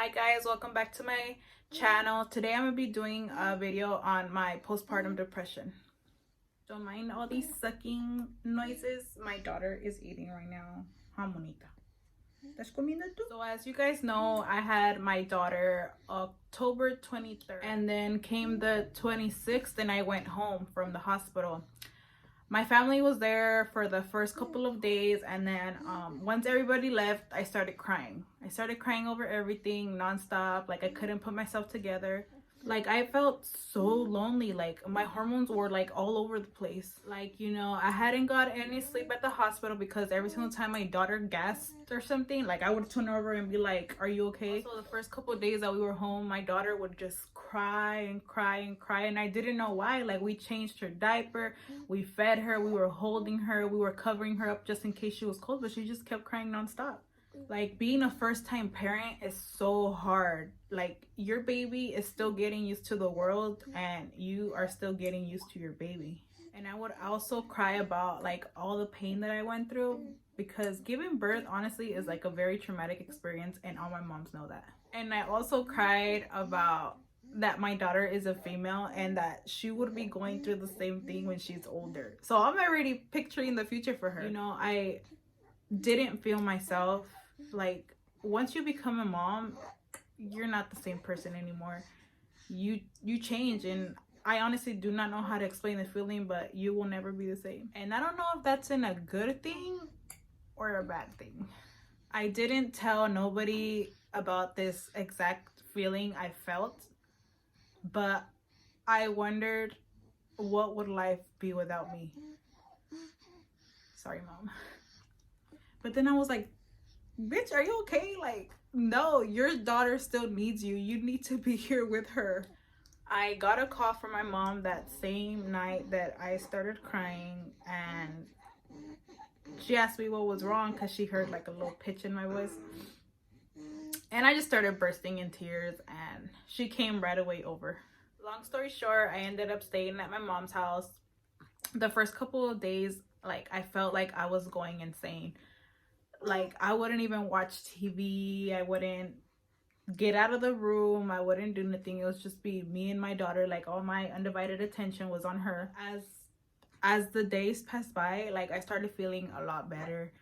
Hi guys, welcome back to my channel. Today I'm gonna be doing a video on my postpartum depression. Don't mind all these sucking noises. My daughter is eating right now. Jamonita. ¿Estás comiendo tú? So as you guys know, I had my daughter October 23rd and then came the 26th and I went home from the hospital. My family was there for the first couple of days, and then once everybody left, I started crying. I started crying over everything nonstop. Like I couldn't put myself together. Like I felt so lonely. Like my hormones were like all over the place. Like, you know, I hadn't got any sleep at the hospital because every single time my daughter gasped or something, like I would turn over and be like, "Are you okay?" So the first couple of days that we were home, my daughter would just cry and cry and cry, and I didn't know why. Like we changed her diaper, we fed her, we were holding her, we were covering her up just in case she was cold, but she just kept crying nonstop. Like being a first-time parent is so hard. Like your baby is still getting used to the world and you are still getting used to your baby. And I would also cry about like all the pain that I went through, because giving birth honestly is like a very traumatic experience, and all my moms know that. And I also cried about that my daughter is a female and that she would be going through the same thing when she's older. So I'm already picturing the future for her. You know, I didn't feel myself. Like once you become a mom, you're not the same person anymore. You change, and I honestly do not know how to explain the feeling, but you will never be the same. And I don't know if that's in a good thing or a bad thing. I didn't tell nobody about this exact feeling I felt, but I wondered, what would life be without me? Sorry, mom. But then I was like, bitch, are you okay? Like, no, your daughter still needs you. You need to be here with her. I got a call from my mom that same night that I started crying, and she asked me what was wrong because she heard like a little pitch in my voice. And I just started bursting in tears, and she came right away over. Long story short, I ended up staying at my mom's house. The first couple of days, like I felt like I was going insane. Like I wouldn't even watch TV, I wouldn't get out of the room, I wouldn't do nothing. It was just be me and my daughter. Like all my undivided attention was on her. As the days passed by, like I started feeling a lot better.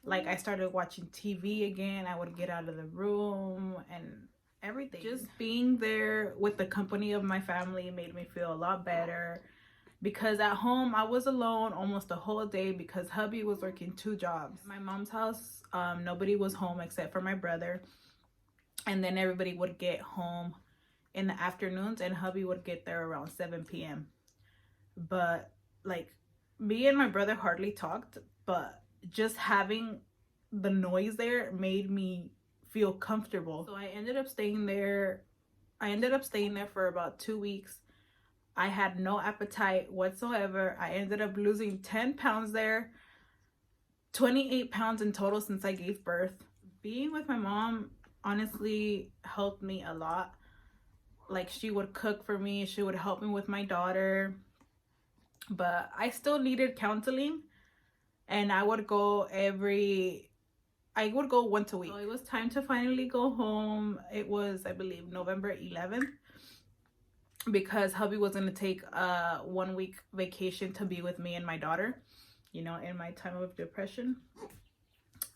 Like I started watching TV again. I would get out of the room and everything. Just being there with the company of my family made me feel a lot better. Because at home I was alone almost the whole day because hubby was working 2 jobs. My mom's house, nobody was home except for my brother, and then everybody would get home in the afternoons, and hubby would get there around 7 p.m. But like me and my brother hardly talked, but just having the noise there made me feel comfortable. So I ended up staying there for about 2 weeks. I had no appetite whatsoever. I ended up losing 10 pounds there, 28 pounds in total since I gave birth. Being with my mom honestly helped me a lot. Like she would cook for me, she would help me with my daughter, but I still needed counseling, and I would go once a week. So it was time to finally go home. It was, I believe, November 11th. Because hubby was going to take a 1-week vacation to be with me and my daughter, you know, in my time of depression.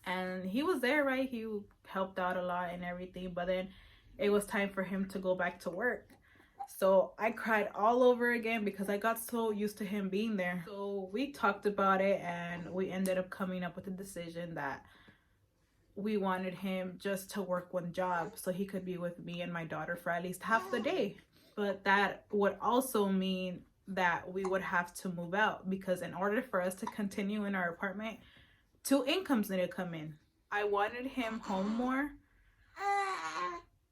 And he was there, right? He helped out a lot and everything, but then it was time for him to go back to work. So I cried all over again because I got so used to him being there. So we talked about it, and we ended up coming up with a decision that we wanted him just to work 1 job so he could be with me and my daughter for at least half the day. But that would also mean that we would have to move out, because in order for us to continue in our apartment, 2 incomes need to come in. I wanted him home more.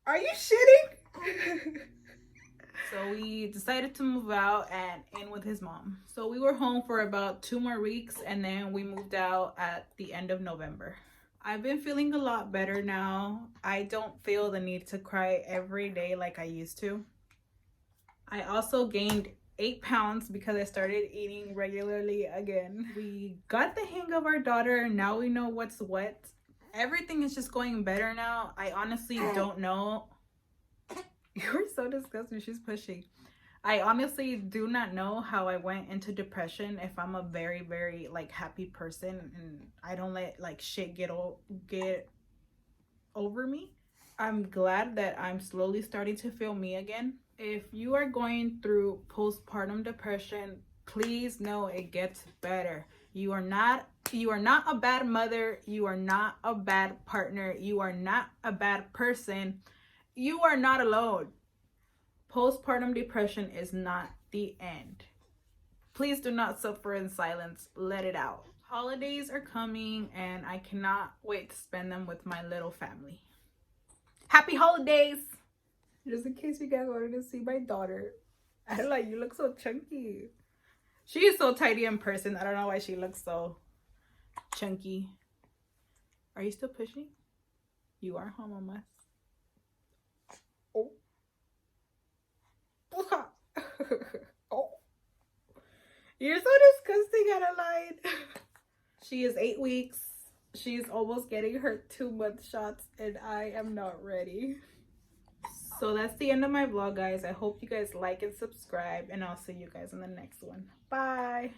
Are you shitting? So we decided to move out and in with his mom. So we were home for about 2 more weeks, and then we moved out at the end of November. I've been feeling a lot better now. I don't feel the need to cry every day like I used to. I also gained 8 pounds because I started eating regularly again. We got the hang of our daughter. Now we know what's what. everything is just going better now. I honestly don't know. You're so disgusting. She's pushing. I honestly do not know how I went into depression. If I'm a very, very like happy person and I don't let like shit get over me. I'm glad that I'm slowly starting to feel me again. If you are going through postpartum depression, please know it gets better. You are not a bad mother. You are not a bad partner. You are not a bad person. You are not alone. Postpartum depression is not the end. Please do not suffer in silence. Let it out. Holidays are coming and I cannot wait to spend them with my little family. Happy holidays! Just in case you guys wanted to see my daughter. I don't know, you look so chunky. She is so tidy in person. I don't know why she looks so chunky. Are you still pushing? You are, huh, mama? Oh. Oh. You're so disgusting, Adeline. She is 8 weeks. She's almost getting her 2-month shots and I am not ready. So that's the end of my vlog, guys. I hope you guys like and subscribe and I'll see you guys in the next one. Bye.